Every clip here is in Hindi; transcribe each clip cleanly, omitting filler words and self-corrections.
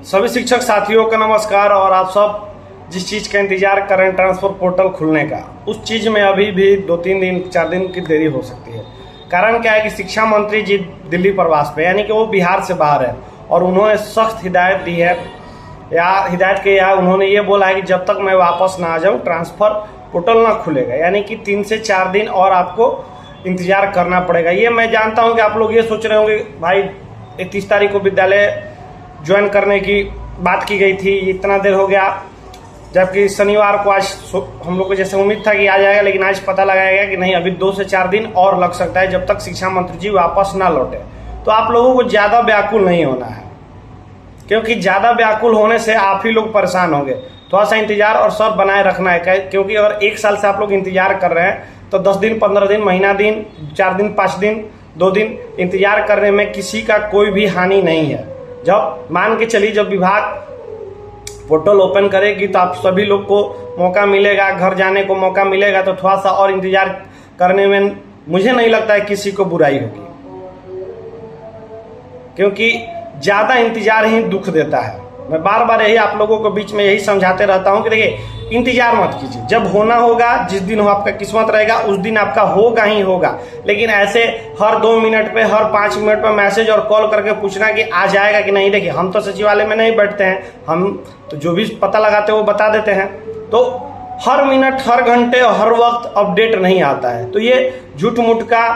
सभी शिक्षक साथियों का नमस्कार। और आप सब जिस चीज़ का इंतजार कर रहे हैं ट्रांसफर पोर्टल खुलने का, उस चीज़ में अभी भी 2-3 दिन 4 दिन की देरी हो सकती है। कारण क्या है कि शिक्षा मंत्री जी दिल्ली प्रवास पे, यानी कि वो बिहार से बाहर है और उन्होंने सख्त हिदायत दी है उन्होंने ये बोला है कि जब तक मैं वापस ना आ जाऊँ ट्रांसफर पोर्टल ना खुलेगा, यानी कि 3 से 4 दिन और आपको इंतजार करना पड़ेगा। ये मैं जानता हूँ कि आप लोग ये सोच रहे होंगे भाई 31 तारीख को विद्यालय ज्वाइन करने की बात की गई थी, इतना देर हो गया, जबकि शनिवार को आज हम लोग को जैसे उम्मीद था कि आ जाएगा, लेकिन आज पता लगाया गया कि नहीं, अभी 2 से 4 दिन और लग सकता है जब तक शिक्षा मंत्री जी वापस ना लौटे। तो आप लोगों को ज़्यादा व्याकुल नहीं होना है, क्योंकि ज़्यादा व्याकुल होने से आप ही लोग परेशान होंगे। थोड़ा सा इंतजार और सब्र बनाए रखना है, क्योंकि अगर 1 साल से आप लोग इंतजार कर रहे हैं तो 10 दिन, 15 दिन, महीना दिन, 4 दिन, 5 दिन, 2 दिन इंतजार करने में किसी का कोई भी हानि नहीं है। जब मान के चलिए जब विभाग पोर्टल ओपन करेगी तो आप सभी लोग को मौका मिलेगा, घर जाने को मौका मिलेगा, तो थोड़ा सा और इंतजार करने में मुझे नहीं लगता है किसी को बुराई होगी, क्योंकि ज़्यादा इंतजार ही दुख देता है। मैं बार बार यही आप लोगों को बीच में यही समझाते रहता हूँ कि देखिए इंतजार मत कीजिए, जब होना होगा, जिस दिन हो आपका किस्मत रहेगा उस दिन आपका होगा ही होगा। लेकिन ऐसे हर 2 मिनट पे, हर 5 मिनट पे मैसेज और कॉल करके पूछना कि आ जाएगा कि नहीं, देखिए हम तो सचिवालय में नहीं बैठते हैं, हम तो जो भी पता लगाते हैं वो बता देते हैं। तो हर मिनट, हर घंटे और हर वक्त अपडेट नहीं आता है। तो ये झूठ मूठ का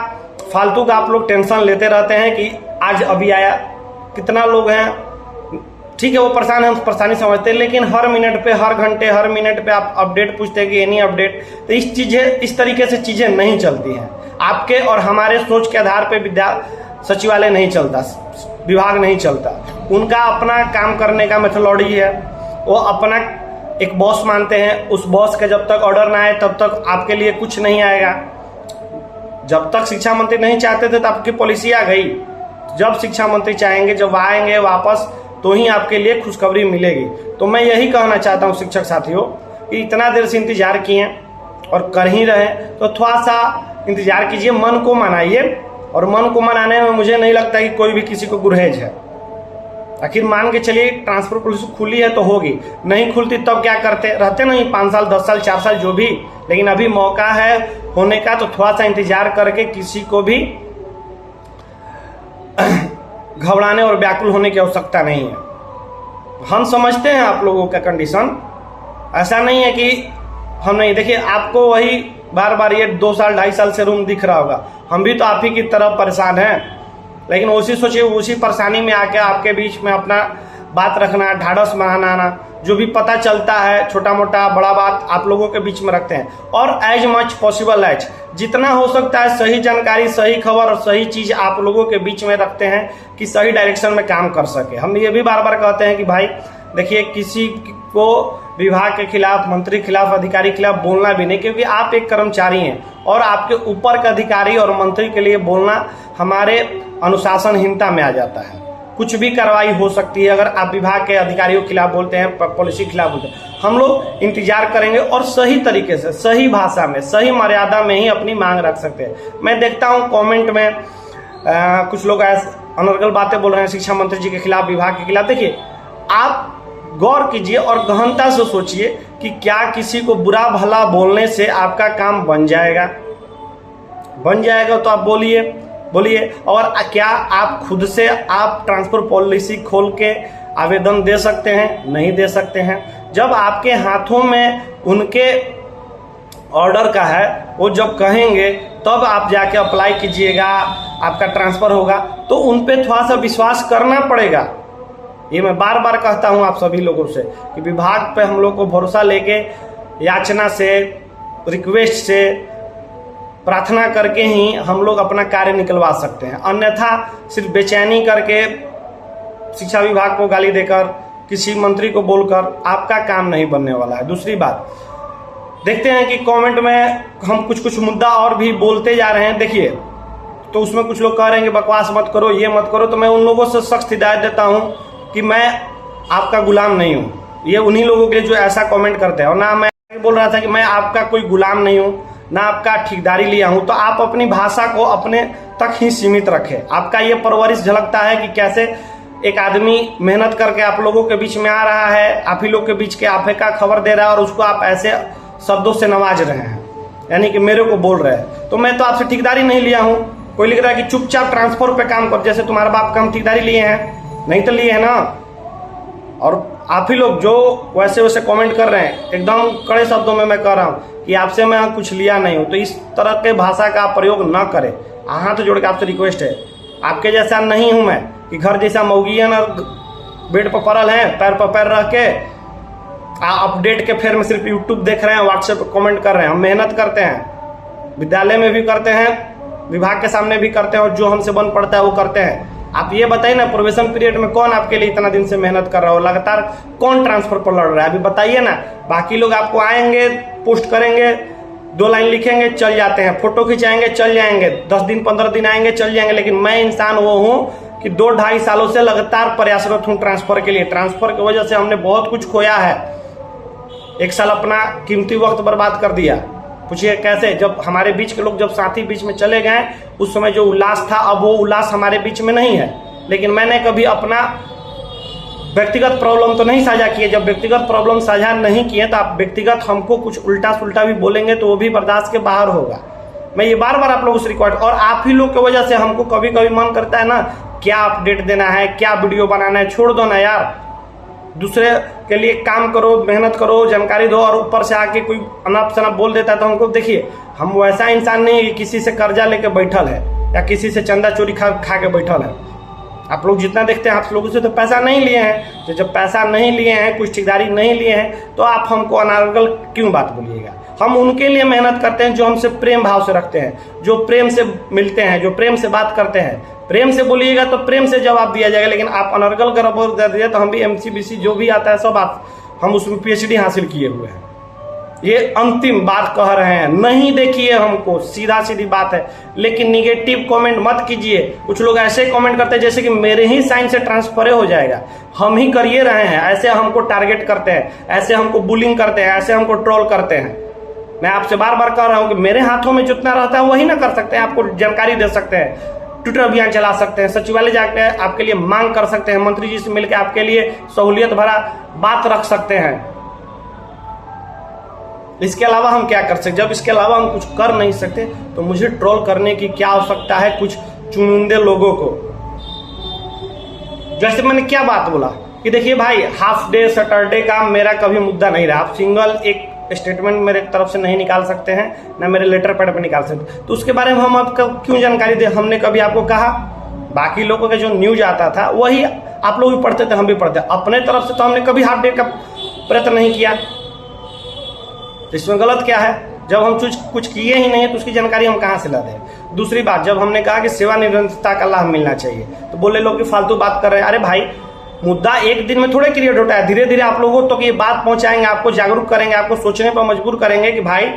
फालतू का आप लोग टेंशन लेते रहते हैं कि आज अभी आया। कितना लोग हैं, ठीक है वो परेशान है, हम परेशानी समझते हैं, लेकिन हर मिनट पे, हर घंटे, हर मिनट पे आप अपडेट पूछते हैं कि एनी अपडेट। तो इस तरीके से चीज़ें नहीं चलती हैं। आपके और हमारे सोच के आधार पे सचिवालय नहीं चलता, विभाग नहीं चलता। उनका अपना काम करने का मेथोडोलॉजी है, वो अपना एक बॉस मानते हैं। उस बॉस के जब तक ऑर्डर ना आए तब तक आपके लिए कुछ नहीं आएगा। जब तक शिक्षा मंत्री नहीं चाहते थे तब आपकी पॉलिसी आ गई। जब शिक्षा मंत्री चाहेंगे, जब आएंगे वापस, तो ही आपके लिए खुशखबरी मिलेगी। तो मैं यही कहना चाहता हूँ शिक्षक साथियों कि इतना देर से इंतजार किए और कर ही रहे, तो थोड़ा सा इंतजार कीजिए, मन को मनाइए। और मन को मनाने में मुझे नहीं लगता कि कोई भी किसी को गुरहेज है। आखिर मान के चलिए ट्रांसफर पॉलिसी खुली है तो होगी, नहीं खुलती तब क्या करते रहते, नहीं 5 साल, 10 साल, 4 साल जो भी। लेकिन अभी मौका है होने का, तो थोड़ा सा इंतजार करके किसी को भी घबराने और व्याकुल होने की आवश्यकता नहीं है। हम समझते हैं आप लोगों का कंडीशन, ऐसा नहीं है कि हम नहीं। देखिए आपको वही बार बार ये 2 साल 2.5 साल से रूम दिख रहा होगा, हम भी तो आप ही की तरफ परेशान हैं। लेकिन उसी सोचिए, उसी परेशानी में आके आपके बीच में अपना बात रखना, ढाढ़स बनाना, जो भी पता चलता है छोटा मोटा बड़ा बात आप लोगों के बीच में रखते हैं। और एज मच पॉसिबल एज जितना हो सकता है सही जानकारी, सही खबर और सही चीज़ आप लोगों के बीच में रखते हैं कि सही डायरेक्शन में काम कर सके। हम ये भी बार बार कहते हैं कि भाई देखिए किसी को विभाग के खिलाफ, मंत्री के खिलाफ, अधिकारी के खिलाफ बोलना भी नहीं, क्योंकि आप एक कर्मचारी हैं और आपके ऊपर के अधिकारी और मंत्री के लिए बोलना हमारे अनुशासनहीनता में आ जाता है। कुछ भी कार्रवाई हो सकती है अगर आप विभाग के अधिकारियों के खिलाफ बोलते हैं, पॉलिसी के खिलाफ बोलते हैं। हम लोग इंतजार करेंगे और सही तरीके से, सही भाषा में, सही मर्यादा में ही अपनी मांग रख सकते हैं। मैं देखता हूँ कमेंट में कुछ लोग अनर्गल बातें बोल रहे हैं शिक्षा मंत्री जी के खिलाफ, विभाग के खिलाफ। देखिए आप गौर कीजिए और गहनता से सोचिए कि क्या किसी को बुरा भला बोलने से आपका काम बन जाएगा? बन जाएगा तो आप बोलिए। और क्या आप खुद से आप ट्रांसफर पॉलिसी खोल के आवेदन दे सकते हैं? नहीं दे सकते हैं। जब आपके हाथों में उनके ऑर्डर का है, वो जब कहेंगे तब आप जाके अप्लाई कीजिएगा, आपका ट्रांसफर होगा। तो उन पे थोड़ा सा विश्वास करना पड़ेगा। ये मैं बार बार कहता हूँ आप सभी लोगों से कि विभाग पे हम लोग को भरोसा लेके याचना से, रिक्वेस्ट से, प्रार्थना करके ही हम लोग अपना कार्य निकलवा सकते हैं। अन्यथा सिर्फ बेचैनी करके, शिक्षा विभाग को गाली देकर, किसी मंत्री को बोलकर आपका काम नहीं बनने वाला है। दूसरी बात, देखते हैं कि कमेंट में हम कुछ मुद्दा और भी बोलते जा रहे हैं। देखिए तो उसमें कुछ लोग कह रहे हैं कि बकवास मत करो, ये मत करो। तो मैं उन लोगों से सख्त हिदायत देता हूँ कि मैं आपका गुलाम नहीं हूँ। ये उन्हीं लोगों के लिए जो ऐसा कमेंट करते हैं। और ना मैं बोल रहा था कि मैं आपका कोई गुलाम नहीं हूँ, ना आपका ठेकेदारी लिया हूं। तो आप अपनी भाषा को अपने तक ही सीमित रखें। आपका ये परवरिश झलकता है कि कैसे एक आदमी मेहनत करके आप लोगों के बीच में आ रहा है, आप ही लोग के बीच के आपे का खबर दे रहा है और उसको आप ऐसे शब्दों से नवाज रहे हैं, यानी कि मेरे को बोल रहे हैं। तो मैं तो आपसे ठेकेदारी नहीं लिया हूँ। कोई लिख रहा है कि चुपचाप ट्रांसफर पे काम कर, जैसे तुम्हारे बाप का हम ठेकेदारी लिए हैं, नहीं तो लिए है ना। और आप ही लोग जो वैसे वैसे कमेंट कर रहे हैं, एकदम कड़े शब्दों में मैं कह रहा हूँ कि आपसे मैं कुछ लिया नहीं हूँ, तो इस तरह के भाषा का प्रयोग न करें। हाथ जोड़ के आपसे रिक्वेस्ट है, आपके जैसा नहीं हूँ मैं कि घर जैसा मौगियन और बेड पर पड़ल हैं, पैर पर पैर रख के अपडेट के फेर में सिर्फ यूट्यूब देख रहे हैं, व्हाट्सएप पर कमेंट कर रहे हैं। हम मेहनत करते हैं, विद्यालय में भी करते हैं, विभाग के सामने भी करते हैं, और जो हमसे बन पड़ता है वो करते हैं। आप ये बताइए ना, प्रोबेशन पीरियड में कौन आपके लिए इतना दिन से मेहनत कर रहा हो, लगातार कौन ट्रांसफर पर लड़ रहा है, अभी बताइए ना। बाकी लोग आपको आएंगे, पोस्ट करेंगे, 2 लाइन लिखेंगे, चल जाते हैं, फोटो खिंचाएंगे, चल जाएंगे, 10 दिन 15 दिन आएंगे, चल जाएंगे। लेकिन मैं इंसान वो हूँ कि 2-2.5 सालों से लगातार प्रयासरत हूँ ट्रांसफर के लिए। ट्रांसफर की वजह से हमने बहुत कुछ खोया है। 1 साल अपना कीमती वक्त बर्बाद कर दिया। पूछिए कैसे, जब हमारे बीच के लोग जब साथी बीच में चले गए, उस समय जो उल्लास था, अब वो उल्लास हमारे बीच में नहीं है। लेकिन मैंने कभी अपना व्यक्तिगत प्रॉब्लम तो नहीं साझा किए। जब व्यक्तिगत प्रॉब्लम साझा नहीं किए तो आप व्यक्तिगत हमको कुछ उल्टा सुल्टा भी बोलेंगे तो वो भी बर्दाश्त के बाहर होगा। मैं ये बार बार आप लोगों से रिक्वेस्ट, और आप ही लोग की वजह से हमको कभी कभी मन करता है ना, क्या अपडेट देना है, क्या वीडियो बनाना है, छोड़ दो ना यार। दूसरे के लिए काम करो, मेहनत करो, जानकारी दो, और ऊपर से आके कोई अनाप शनाप बोल देता है तो हमको, देखिए हम वैसा इंसान नहीं कि किसी से कर्जा लेके बैठल है या किसी से चंदा चोरी खा के बैठल है। आप लोग जितना देखते हैं, आप लोगों से तो पैसा नहीं लिए हैं। तो जब पैसा नहीं लिए हैं, कुछ ठेकेदारी नहीं लिए हैं, तो आप हमको अनारगल क्यों बात बोलिएगा। हम उनके लिए मेहनत करते हैं जो हमसे प्रेम भाव से रखते हैं, जो प्रेम से मिलते हैं, जो प्रेम से बात करते हैं। प्रेम से बोलिएगा तो प्रेम से जवाब दिया जाएगा। लेकिन आप अनर्गल गरबर दे दिए तो हम भी MCBC जो भी आता है सब हम उसमें PhD हासिल किए हुए हैं। ये अंतिम बात कह रहे हैं, नहीं देखिए हमको, सीधा सीधी बात है। लेकिन निगेटिव कमेंट मत कीजिए। कुछ लोग ऐसे कमेंट करते हैं जैसे कि मेरे ही साइन से ट्रांसफर हो जाएगा, हम ही करिए रहे हैं। ऐसे हमको टारगेट करते हैं, ऐसे हमको बुलिंग करते हैं, ऐसे हमको ट्रोल करते हैं। मैं आपसे बार बार कह रहा हूं कि मेरे हाथों में जितना रहता है वही ना कर सकते हैं। आपको जानकारी दे सकते हैं, ट्विटर अभियान चला सकते हैं, सचिवालय जाकर आपके लिए मांग कर सकते हैं, मंत्री जी से मिलकर आपके लिए सहूलियत भरा बात रख सकते हैं। इसके अलावा हम क्या कर सकते? जब इसके अलावा हम कुछ कर नहीं सकते तो मुझे ट्रोल करने की क्या आवश्यकता है कुछ चुनिंदे लोगों को। जैसे मैंने क्या बात बोला कि देखिए भाई, हाफ डे सैटरडे का मेरा कभी मुद्दा नहीं रहा। आप सिंगल एक स्टेटमेंट मेरे तरफ से नहीं निकाल सकते हैं, ना मेरे लेटर पैड पे निकाल सकते, तो उसके बारे में हम आपको क्यों जानकारी दे? हमने कभी आपको कहा? बाकी लोगों का जो न्यूज आता था वही आप लोग भी पढ़ते थे, हम भी पढ़ते। अपने तरफ से तो हमने कभी हाफ डे का प्रयत्न नहीं किया। इसमें गलत क्या है? जब हम कुछ किए ही नहीं तो उसकी जानकारी हम कहाँ से ला दें? दूसरी बात, जब हमने कहा कि सेवा निरंतरता का लाभ मिलना चाहिए तो बोले लोग कि फालतू बात कर रहे हैं। अरे भाई, मुद्दा एक दिन में थोड़े क्रिएट होता है, धीरे धीरे आप लोगों तक ये बात पहुंचाएंगे, आपको जागरूक करेंगे, आपको सोचने पर मजबूर करेंगे कि भाई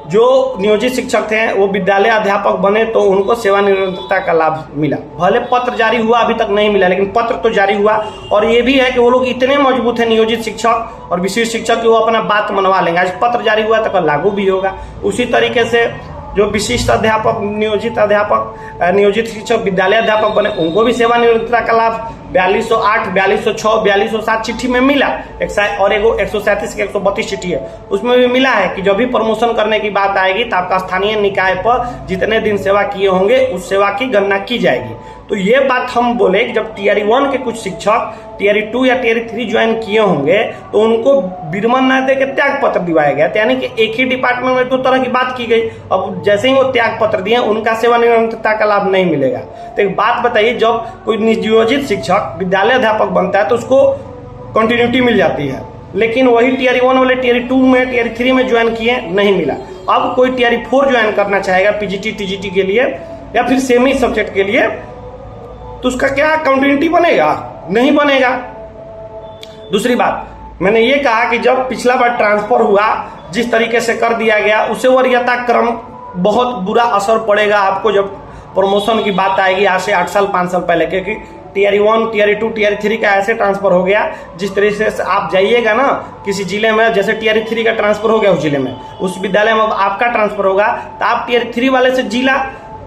जो नियोजित शिक्षक थे वो विद्यालय अध्यापक बने तो उनको सेवा निरंतरता का लाभ मिला। भले पत्र जारी हुआ, अभी तक नहीं मिला, लेकिन पत्र तो जारी हुआ। और ये भी है कि वो लोग इतने मजबूत हैं नियोजित शिक्षक और विशेष शिक्षक कि वो अपना बात मनवा लेंगे। आज पत्र जारी हुआ तो कल लागू भी होगा। उसी तरीके से जो विशिष्ट अध्यापक, नियोजित शिक्षक विद्यालय अध्यापक बने उनको भी सेवा निरंतरता का लाभ 4208, 4206, 4207 चिट्ठी में मिला। और एगो 137 के 132 चिट्ठी है, उसमें भी मिला है कि जब भी प्रमोशन करने की बात आएगी तो आपका स्थानीय निकाय पर जितने दिन सेवा किए होंगे उस सेवा की गणना की जाएगी। तो ये बात हम बोले कि जब टियर 1 के कुछ शिक्षक टियर 2 या टियर 3 ज्वाइन किए होंगे तो उनको विरमण न दे के त्याग पत्र दिवाया गया, यानी कि एक ही डिपार्टमेंट में 2 तरह की बात की गई। अब जैसे ही वो त्याग पत्र दिए उनका सेवा निरंतरता का लाभ नहीं मिलेगा। तो एक बात बताइए, जब कोई नियोजित शिक्षक विद्यालय अध्यापक बनता है तो उसको कंटिन्यूटी मिल जाती है, लेकिन वही टियर 1 वाले टियर 2 में, टियर 3 में ज्वाइन किए नहीं मिला। अब कोई टियर 4 ज्वाइन करना चाहेगा पीजीटी टीजीटी के लिए या फिर सेमी सब्जेक्ट के लिए, तो उसका क्या कंटिन्यूटी बनेगा? नहीं बनेगा। दूसरी बात, मैंने ये कहा कि जब पिछला बार ट्रांसफर हुआ जिस तरीके से कर दिया गया उससे वरीयता क्रम बहुत बुरा असर पड़ेगा आपको जब प्रमोशन की बात आएगी आज से 8 साल 5 साल पहले। क्योंकि टियर 1, टियर 2, टियर 3 का ऐसे ट्रांसफर हो गया जिस तरीके से आप जाइएगा ना किसी जिले में, जैसे टियर 3 का ट्रांसफर हो गया उस जिले में, उस विद्यालय में आपका ट्रांसफर होगा तो आप टियर 3 वाले से जिला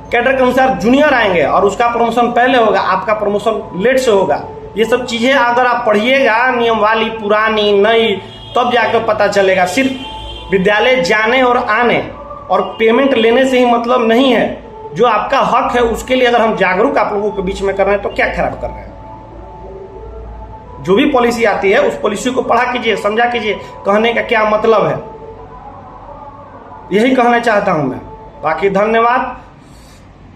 कैडर के अनुसार जूनियर आएंगे और उसका प्रमोशन पहले होगा, आपका प्रमोशन लेट से होगा। ये सब चीज़ें अगर आप पढ़िएगा, नियम वाली पुरानी नई, तब जाकर पता चलेगा। सिर्फ विद्यालय जाने और आने और पेमेंट लेने से ही मतलब नहीं है। जो आपका हक है उसके लिए अगर हम जागरूक आप लोगों के बीच में कर रहे हैं तो क्या खराब कर रहे हैं। जो भी पॉलिसी आती है उस पॉलिसी को पढ़ा कीजिए, समझा कीजिए, कहने का क्या मतलब है, यही कहना चाहता हूं मैं। बाकी धन्यवाद।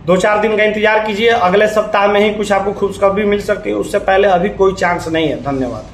2-4 दिन का इंतजार कीजिए, अगले सप्ताह में ही कुछ आपको खुशखबरी मिल सकती है, उससे पहले अभी कोई चांस नहीं है। धन्यवाद।